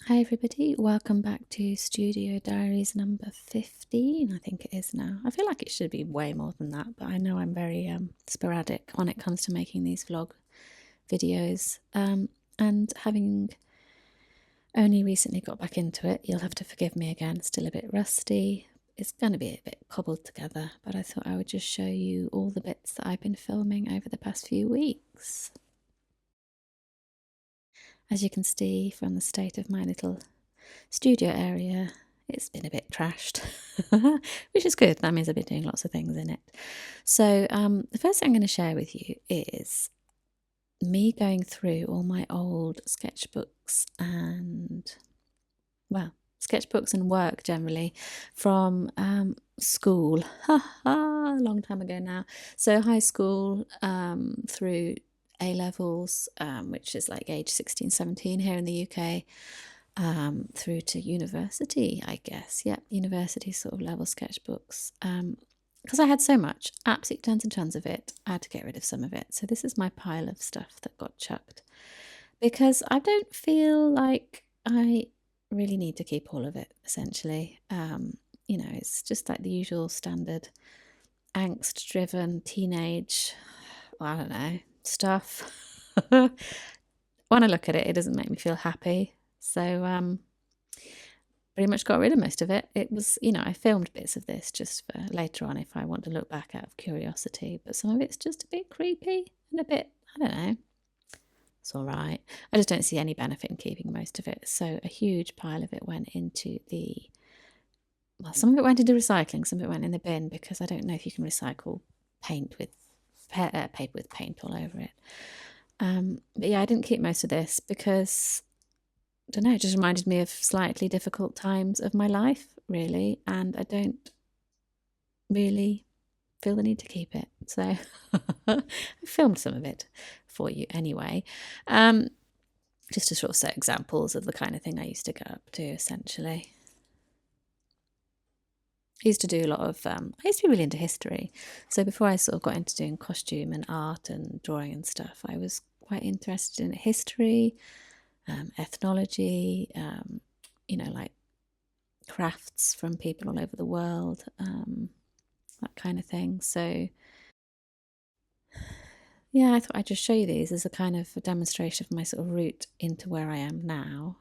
Hi everybody, welcome back to Studio Diaries number 15, I think it is now. I feel like it should be way more than that, but I know I'm very sporadic when it comes to making these vlog videos. And having only recently got back into it, you'll have to forgive me again, still a bit rusty. It's going to be a bit cobbled together, but I thought I would just show you all the bits that I've been filming over the past few weeks. As you can see from the state of my little studio area, it's been a bit trashed, which is good. That means I've been doing lots of things in it. So the first thing I'm going to share with you is me going through all my old sketchbooks and, well, sketchbooks and work generally from school, a long time ago now. So high school through A levels, which is like age 16, 17 here in the UK, through to university, I guess. Yep, university sort of level sketchbooks. Because I had so much, absolutely tons and tons of it, I had to get rid of some of it. So this is my pile of stuff that got chucked. Because I don't feel like I really need to keep all of it, essentially. You know, it's just like the usual standard angst-driven teenage, I don't know, stuff. When I look at it, it doesn't make me feel happy. So pretty much got rid of most of it. It was, you know, I filmed bits of this just for later on if I want to look back out of curiosity, but some of it's just a bit creepy and a bit, I don't know. It's all right. I just don't see any benefit in keeping most of it. So a huge pile of it went into well, some of it went into recycling, some of it went in the bin because I don't know if you can recycle paint with paper with paint all over it. But yeah, I didn't keep most of this because, I don't know, it just reminded me of slightly difficult times of my life, really, and I don't really feel the need to keep it. So I filmed some of it for you anyway, just to sort of set examples of the kind of thing I used to get up to, essentially. I used to do a lot of, I used to be really into history. So before I sort of got into doing costume and art and drawing and stuff, I was quite interested in history, ethnology, you know, like crafts from people all over the world, that kind of thing. So yeah, I thought I'd just show you these as a kind of a demonstration of my sort of route into where I am now.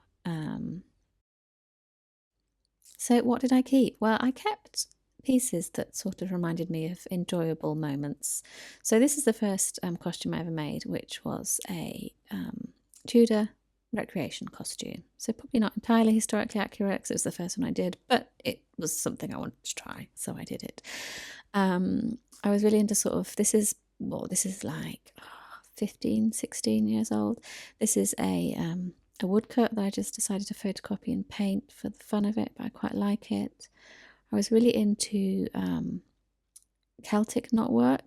So what did I keep? Well, I kept pieces that sort of reminded me of enjoyable moments. So this is the first costume I ever made, which was a Tudor recreation costume. So probably not entirely historically accurate because it was the first one I did, but it was something I wanted to try, so I did it. I was really into sort of, this is like 15, 16 years old. This is a woodcut that I just decided to photocopy and paint for the fun of it, but I quite like it. I was really into Celtic knotwork,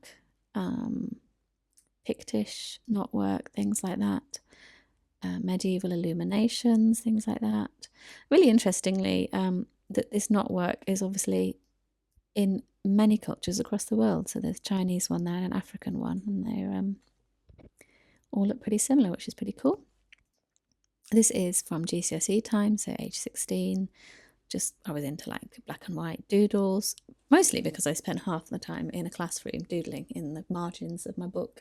Pictish knotwork, things like that, medieval illuminations, things like that. Really interestingly, that this knotwork is obviously in many cultures across the world. So there's a Chinese one there and an African one, and they all look pretty similar, which is pretty cool. This is from GCSE time, so age 16. Just, I was into like black and white doodles, mostly because I spent half the time in a classroom doodling in the margins of my book.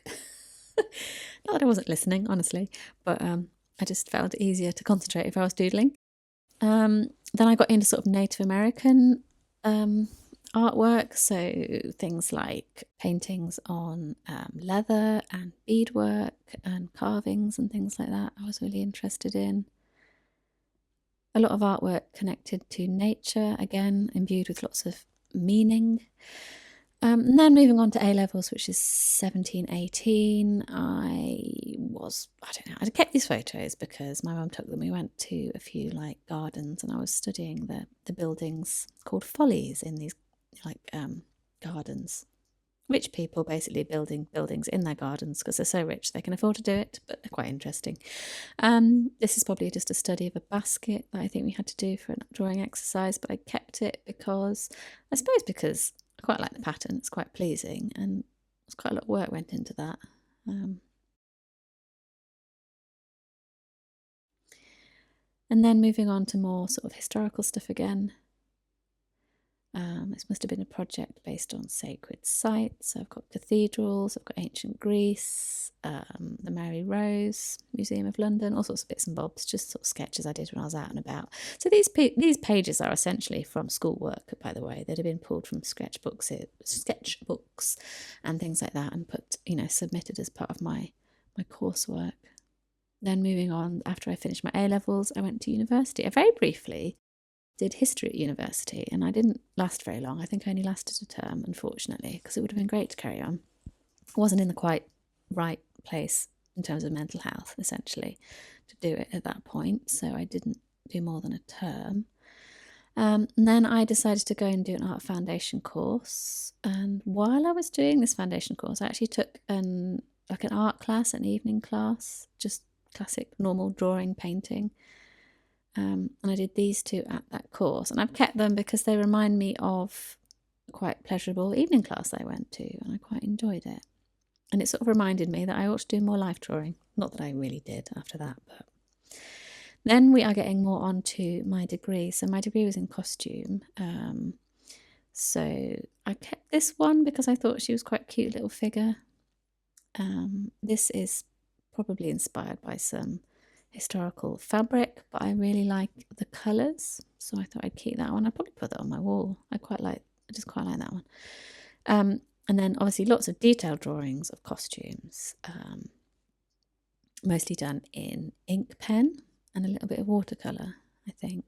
Not that I wasn't listening, honestly, but I just felt it easier to concentrate if I was doodling. Then I got into sort of Native American artwork, so things like paintings on leather and beadwork and carvings and things like that I was really interested in. A lot of artwork connected to nature, again imbued with lots of meaning. And then moving on to A levels, which is 17, 18, I don't know, I kept these photos because my mum took them. We went to a few like gardens and I was studying the buildings called follies in these like gardens. Rich people basically building buildings in their gardens because they're so rich they can afford to do it, but they're quite interesting. This is probably just a study of a basket that I think we had to do for a drawing exercise, but I kept it because, I suppose because I quite like the pattern, it's quite pleasing, and there's quite a lot of work went into that. And then moving on to more sort of historical stuff again. This must have been a project based on sacred sites. So I've got cathedrals, I've got ancient Greece, the Mary Rose Museum of London, all sorts of bits and bobs, just sort of sketches I did when I was out and about. So these pages are essentially from schoolwork, by the way. They'd have been pulled from sketchbooks and things like that, and put, submitted as part of my coursework. Then moving on, after I finished my A-levels, I went to university. I very briefly did history at university, and I didn't last very long. I think I only lasted a term, unfortunately, because it would have been great to carry on. I wasn't in the quite right place in terms of mental health, essentially, to do it at that point, so I didn't do more than a term. And then I decided to go and do an art foundation course, and while I was doing this foundation course, I actually took an art class, an evening class, just classic normal drawing, painting. And I did these two at that course, and I've kept them because they remind me of a quite pleasurable evening class I went to, and I quite enjoyed it. And it sort of reminded me that I ought to do more life drawing. Not that I really did after that, but then we are getting more on to my degree. So my degree was in costume. So I kept this one because I thought she was quite a cute little figure. This is probably inspired by some historical fabric, but I really like the colours, so I thought I'd keep that one. I'd probably put that on my wall. I just quite like that one. And then obviously lots of detailed drawings of costumes, mostly done in ink pen and a little bit of watercolour, I think.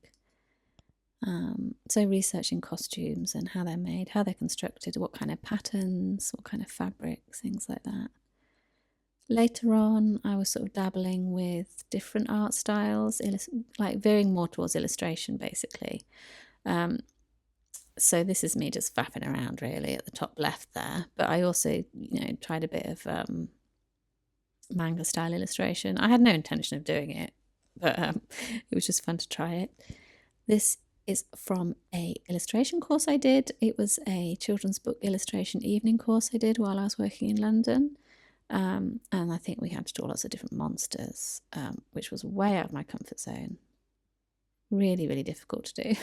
So researching costumes and how they're made, how they're constructed, what kind of patterns, what kind of fabrics, things like that. Later on, I was sort of dabbling with different art styles, like veering more towards illustration, basically. So this is me just faffing around, really, at the top left there. But I also, tried a bit of manga-style illustration. I had no intention of doing it, but it was just fun to try it. This is from a illustration course I did. It was a children's book illustration evening course I did while I was working in London. And I think we had to draw lots of different monsters, which was way out of my comfort zone. Really, really difficult to do.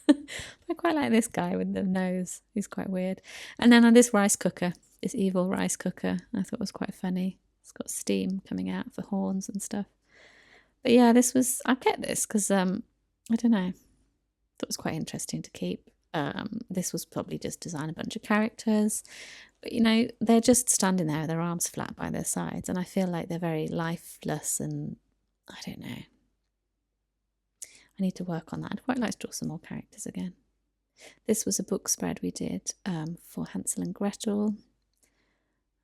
I quite like this guy with the nose. He's quite weird. And then on this rice cooker, this evil rice cooker, I thought was quite funny. It's got steam coming out for horns and stuff. But yeah, I kept this because, I don't know, thought it was quite interesting to keep. This was probably just design a bunch of characters. But, they're just standing there with their arms flat by their sides. And I feel like they're very lifeless and, I don't know. I need to work on that. I'd quite like to draw some more characters again. This was a book spread we did for Hansel and Gretel.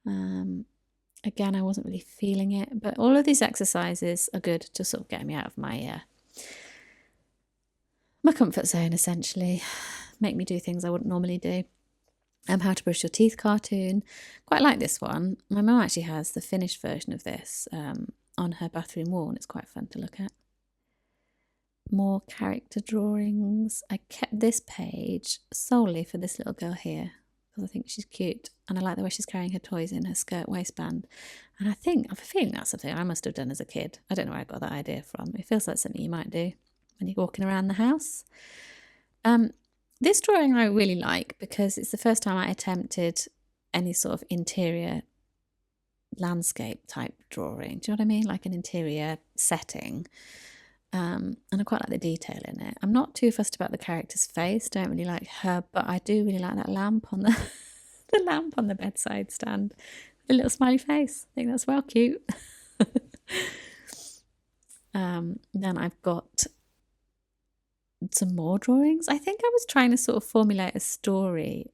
Again, I wasn't really feeling it. But all of these exercises are good to sort of get me out of my comfort zone, essentially. Make me do things I wouldn't normally do. How to Brush Your Teeth cartoon. Quite like this one. My mum actually has the finished version of this on her bathroom wall, and it's quite fun to look at. More character drawings. I kept this page solely for this little girl here because I think she's cute, and I like the way she's carrying her toys in her skirt waistband. And I have a feeling that's something I must have done as a kid. I don't know where I got that idea from. It feels like something you might do when you're walking around the house. This drawing I really like because it's the first time I attempted any sort of interior landscape type drawing. Do you know what I mean? Like an interior setting. And I quite like the detail in it. I'm not too fussed about the character's face. Don't really like her, but I do really like that lamp on the lamp on the bedside stand. The little smiley face. I think that's well cute. Then I've got some more drawings. I think I was trying to sort of formulate a story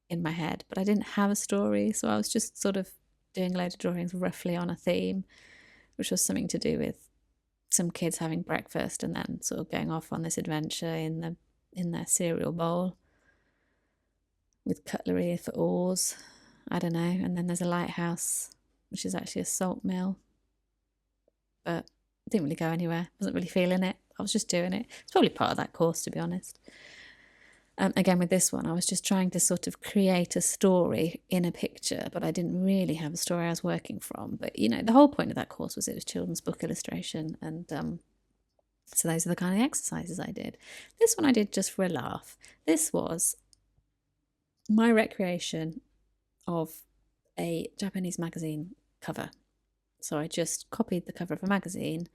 in my head, but I didn't have a story, so I was just sort of doing a load of drawings roughly on a theme, which was something to do with some kids having breakfast and then sort of going off on this adventure in their cereal bowl with cutlery for oars. I don't know. And then there's a lighthouse, which is actually a salt mill, but it didn't really go anywhere. Wasn't really feeling it. I was just doing it. It's probably part of that course, to be honest. Again, with this one, I was just trying to sort of create a story in a picture, but I didn't really have a story I was working from. But, the whole point of that course was it was children's book illustration, and So those are the kind of exercises I did. This one I did just for a laugh. This was my recreation of a Japanese magazine cover. So I just copied the cover of a magazine,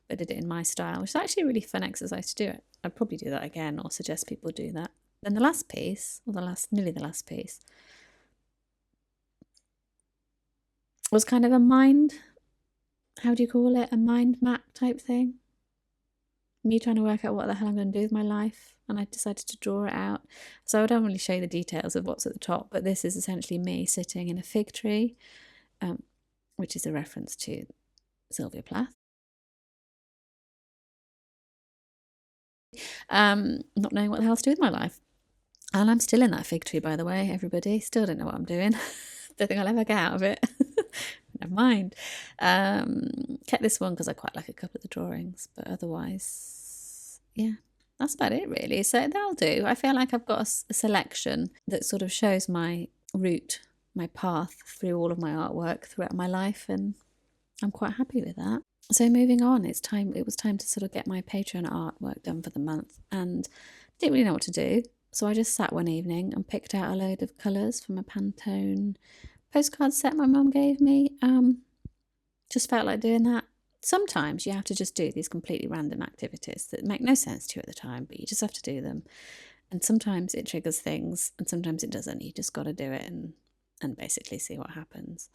but did it in my style, which is actually a really fun exercise to do. I'd probably do that again, or suggest people do that. Then the last piece, or nearly the last piece, was kind of a mind, how do you call it? A mind map type thing. Me trying to work out what the hell I'm going to do with my life. And I decided to draw it out. So I don't really show you the details of what's at the top, but this is essentially me sitting in a fig tree, which is a reference to Sylvia Plath. Not knowing what the hell to do with my life. And I'm still in that fig tree, by the way, everybody. Still don't know what I'm doing. Don't think I'll ever get out of it. Never mind. Kept this one because I quite like a couple of the drawings, but otherwise, yeah, that's about it really. So that'll do. I feel like I've got a selection that sort of shows my route, my path through all of my artwork throughout my life, and I'm quite happy with that. So moving on, it was time to sort of get my Patreon artwork done for the month, and didn't really know what to do. So I just sat one evening and picked out a load of colours from a Pantone postcard set my mum gave me. Just felt like doing that. Sometimes you have to just do these completely random activities that make no sense to you at the time, but you just have to do them. And sometimes it triggers things, and sometimes it doesn't. You just got to do it and basically see what happens.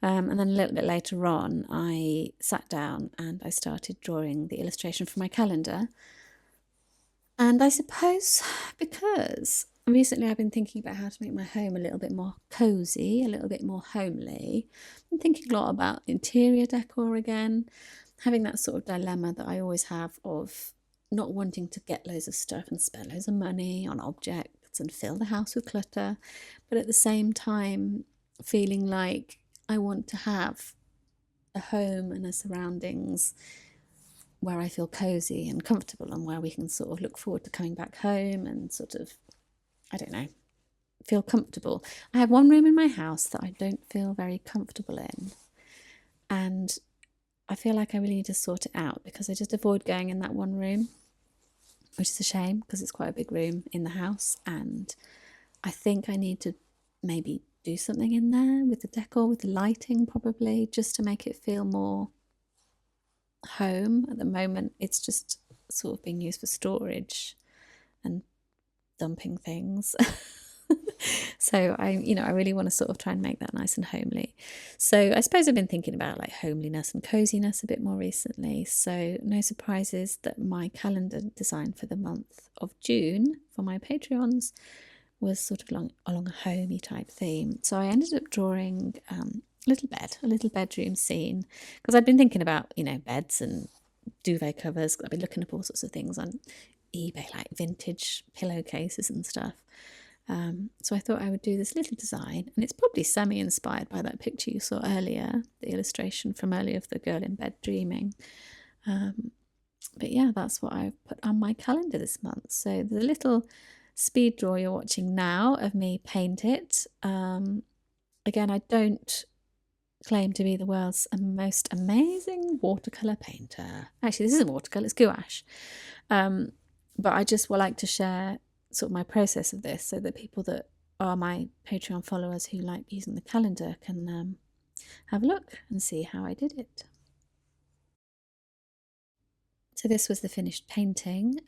And then a little bit later on, I sat down and I started drawing the illustration for my calendar. And I suppose because recently I've been thinking about how to make my home a little bit more cosy, a little bit more homely. I'm thinking a lot about interior decor again, having that sort of dilemma that I always have of not wanting to get loads of stuff and spend loads of money on objects and fill the house with clutter, but at the same time feeling like I want to have a home and a surroundings where I feel cozy and comfortable, and where we can sort of look forward to coming back home and sort of, I don't know, feel comfortable. I have one room in my house that I don't feel very comfortable in, and I feel like I really need to sort it out because I just avoid going in that one room, which is a shame because it's quite a big room in the house, and I think I need to maybe do something in there with the decor, with the lighting probably, just to make it feel more home. At the moment it's just sort of being used for storage and dumping things. So I really want to sort of try and make that nice and homely. So I suppose I've been thinking about like homeliness and coziness a bit more recently. So no surprises that my calendar design for the month of June for my Patreons was sort of along a homey type theme. So I ended up drawing a little bedroom scene, because I'd been thinking about, beds and duvet covers. I've been looking up all sorts of things on eBay, like vintage pillowcases and stuff. So I thought I would do this little design, and it's probably semi-inspired by that picture you saw earlier, the illustration from earlier of the girl in bed dreaming. But yeah, that's what I've put on my calendar this month. So the little speed draw you're watching now of me paint it. Again, I don't claim to be the world's most amazing watercolour painter. Actually, this isn't watercolour, it's gouache. But I just would like to share sort of my process of this so that people that are my Patreon followers who like using the calendar can have a look and see how I did it. So this was the finished painting.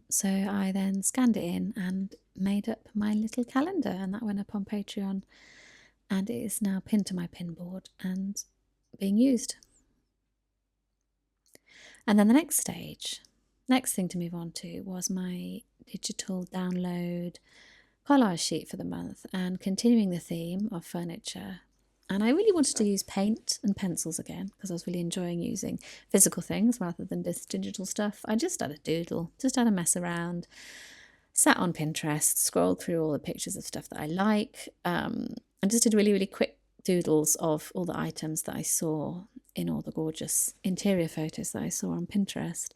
So I then scanned it in and made up my little calendar, and that went up on Patreon, and it is now pinned to my pin board and being used. And then the next thing to move on to was my digital download collage sheet for the month, and continuing the theme of furniture. And I really wanted to use paint and pencils again because I was really enjoying using physical things rather than this digital stuff. I just had a doodle, just had a mess around, sat on Pinterest, scrolled through all the pictures of stuff that I like, and just did really, really quick doodles of all the items that I saw in all the gorgeous interior photos that I saw on Pinterest.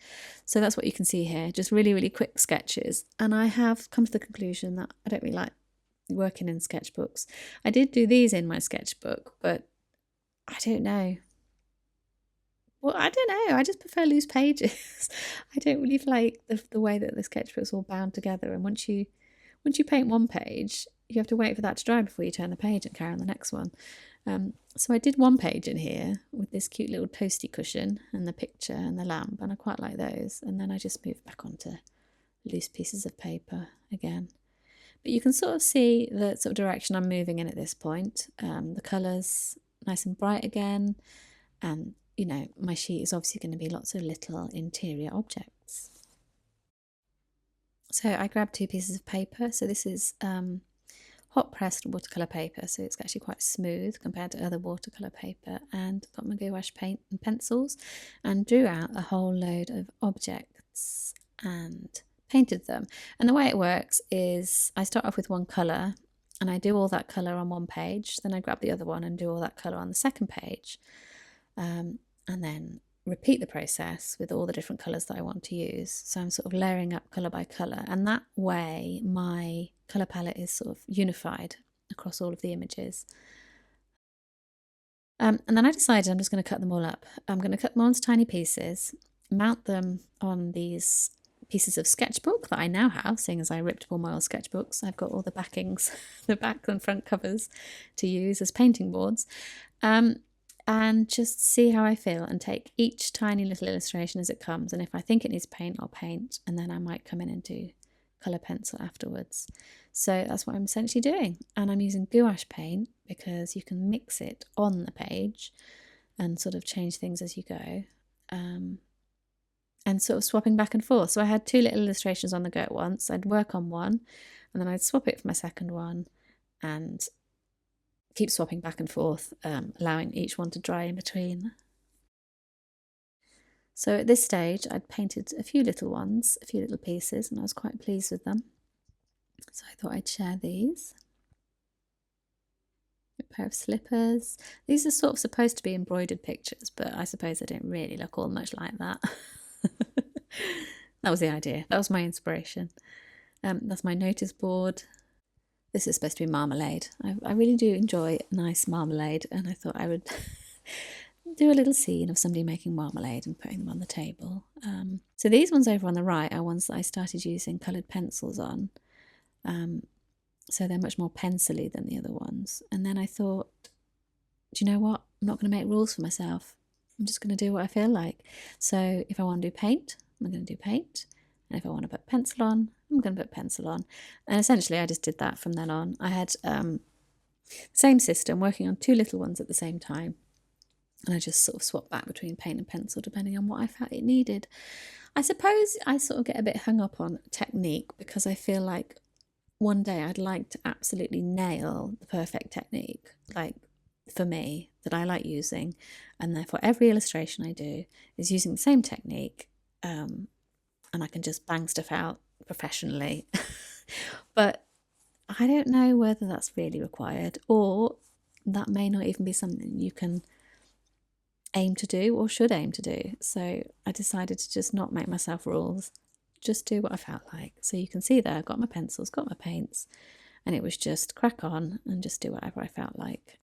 So that's what you can see here, just really, really quick sketches. And I have come to the conclusion that I don't really like working in sketchbooks. I did do these in my sketchbook, but I don't know. Well, I don't know. I just prefer loose pages. I don't really like the way that the sketchbook's all bound together. And once you paint one page, you have to wait for that to dry before you turn the page and carry on the next one. So I did one page in here with this cute little toasty cushion and the picture and the lamp, and I quite like those. And then I just moved back onto loose pieces of paper again. But you can sort of see the sort of direction I'm moving in at this point. The colours nice and bright again, and my sheet is obviously going to be lots of little interior objects. So I grabbed 2 pieces of paper. So this is hot pressed watercolour paper, so it's actually quite smooth compared to other watercolour paper, and got my gouache paint and pencils and drew out a whole load of objects and painted them. And the way it works is I start off with one colour and I do all that colour on one page, then I grab the other one and do all that colour on the second page, and then repeat the process with all the different colours that I want to use. So I'm sort of layering up colour by colour, and that way my colour palette is sort of unified across all of the images. And then I decided I'm just going to cut them all up. I'm going to cut them all into tiny pieces, mount them on these pieces of sketchbook that I now have, seeing as I ripped all my old sketchbooks. I've got all the backings, the back and front covers to use as painting boards. And just see how I feel and take each tiny little illustration as it comes. And if I think it needs paint, I'll paint, and then I might come in and do colour pencil afterwards. So that's what I'm essentially doing. And I'm using gouache paint because you can mix it on the page and sort of change things as you go, and sort of swapping back and forth. So I had 2 little illustrations on the go at once. I'd work on one and then I'd swap it for my second one and keep swapping back and forth, allowing each one to dry in between. So at this stage I'd painted a few little ones, a few little pieces, and I was quite pleased with them. So I thought I'd share these. A pair of slippers. These are sort of supposed to be embroidered pictures, but I suppose they don't really look all much like that. That was the idea. That was my inspiration. That's my notice board. This is supposed to be marmalade. I really do enjoy nice marmalade, and I thought I would do a little scene of somebody making marmalade and putting them on the table. So these ones over on the right are ones that I started using coloured pencils on. So they're much more pencil-y than the other ones. And then I thought, do you know what? I'm not going to make rules for myself. I'm just going to do what I feel like. So if I want to do paint, I'm going to do paint. And if I want to put pencil on, I'm going to put pencil on. And essentially I just did that from then on. I had the same system, working on 2 little ones at the same time. And I just sort of swapped back between paint and pencil depending on what I felt it needed. I suppose I sort of get a bit hung up on technique because I feel like one day I'd like to absolutely nail the perfect technique, like for me, that I like using. And therefore every illustration I do is using the same technique, and I can just bang stuff out professionally. But I don't know whether that's really required, or that may not even be something you can aim to do or should aim to do. So I decided to just not make myself rules, just do what I felt like. So you can see there, I've got my pencils, got my paints, and it was just crack on and just do whatever I felt like.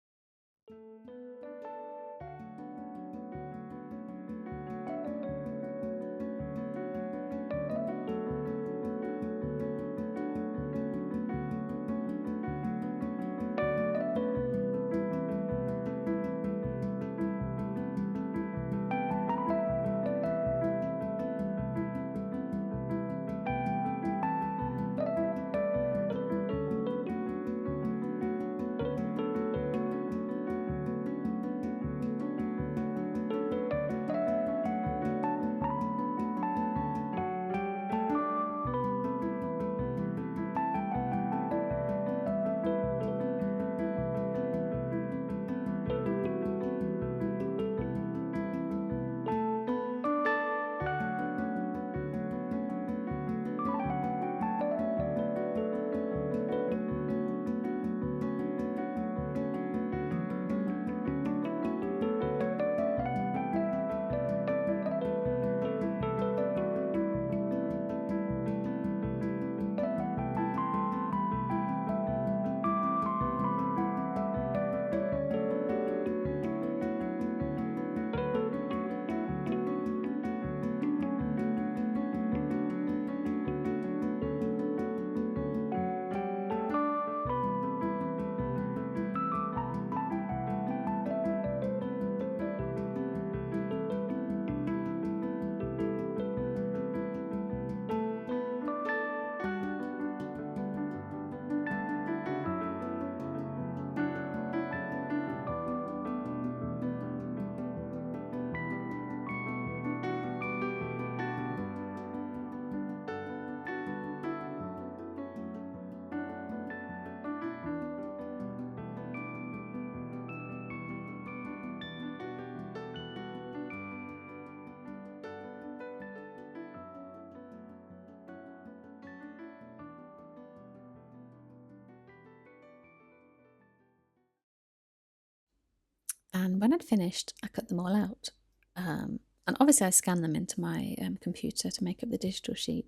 And when I'd finished, I cut them all out. And obviously I scanned them into my computer to make up the digital sheet.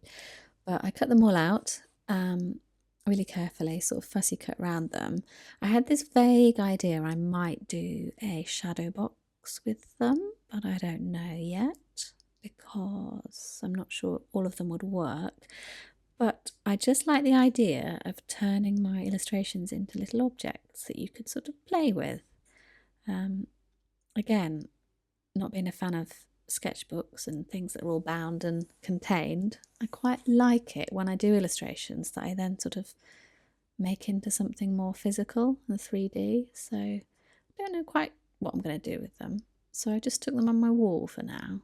But I cut them all out really carefully, sort of fussy cut around them. I had this vague idea I might do a shadow box with them, but I don't know yet because I'm not sure all of them would work. But I just like the idea of turning my illustrations into little objects that you could sort of play with. Again, not being a fan of sketchbooks and things that are all bound and contained, I quite like it when I do illustrations that I then sort of make into something more physical and 3D. So I don't know quite what I'm going to do with them. So I just took them on my wall for now.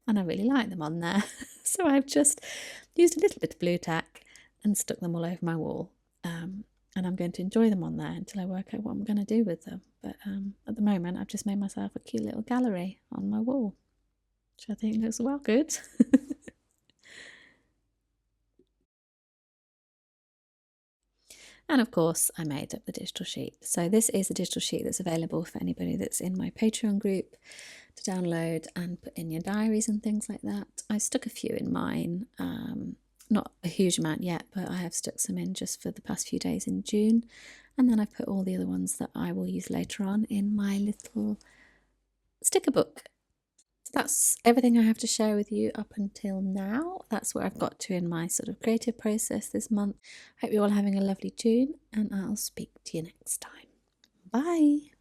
And I really like them on there. So I've just used a little bit of blue tack and stuck them all over my wall. And I'm going to enjoy them on there until I work out what I'm going to do with them. But at the moment, I've just made myself a cute little gallery on my wall, which I think looks well good. And of course, I made up the digital sheet. So this is a digital sheet that's available for anybody that's in my Patreon group to download and put in your diaries and things like that. I stuck a few in mine, not a huge amount yet, but I have stuck some in just for the past few days in June. And then I've put all the other ones that I will use later on in my little sticker book. So that's everything I have to share with you up until now. That's where I've got to in my sort of creative process this month. Hope you're all having a lovely June, and I'll speak to you next time. Bye.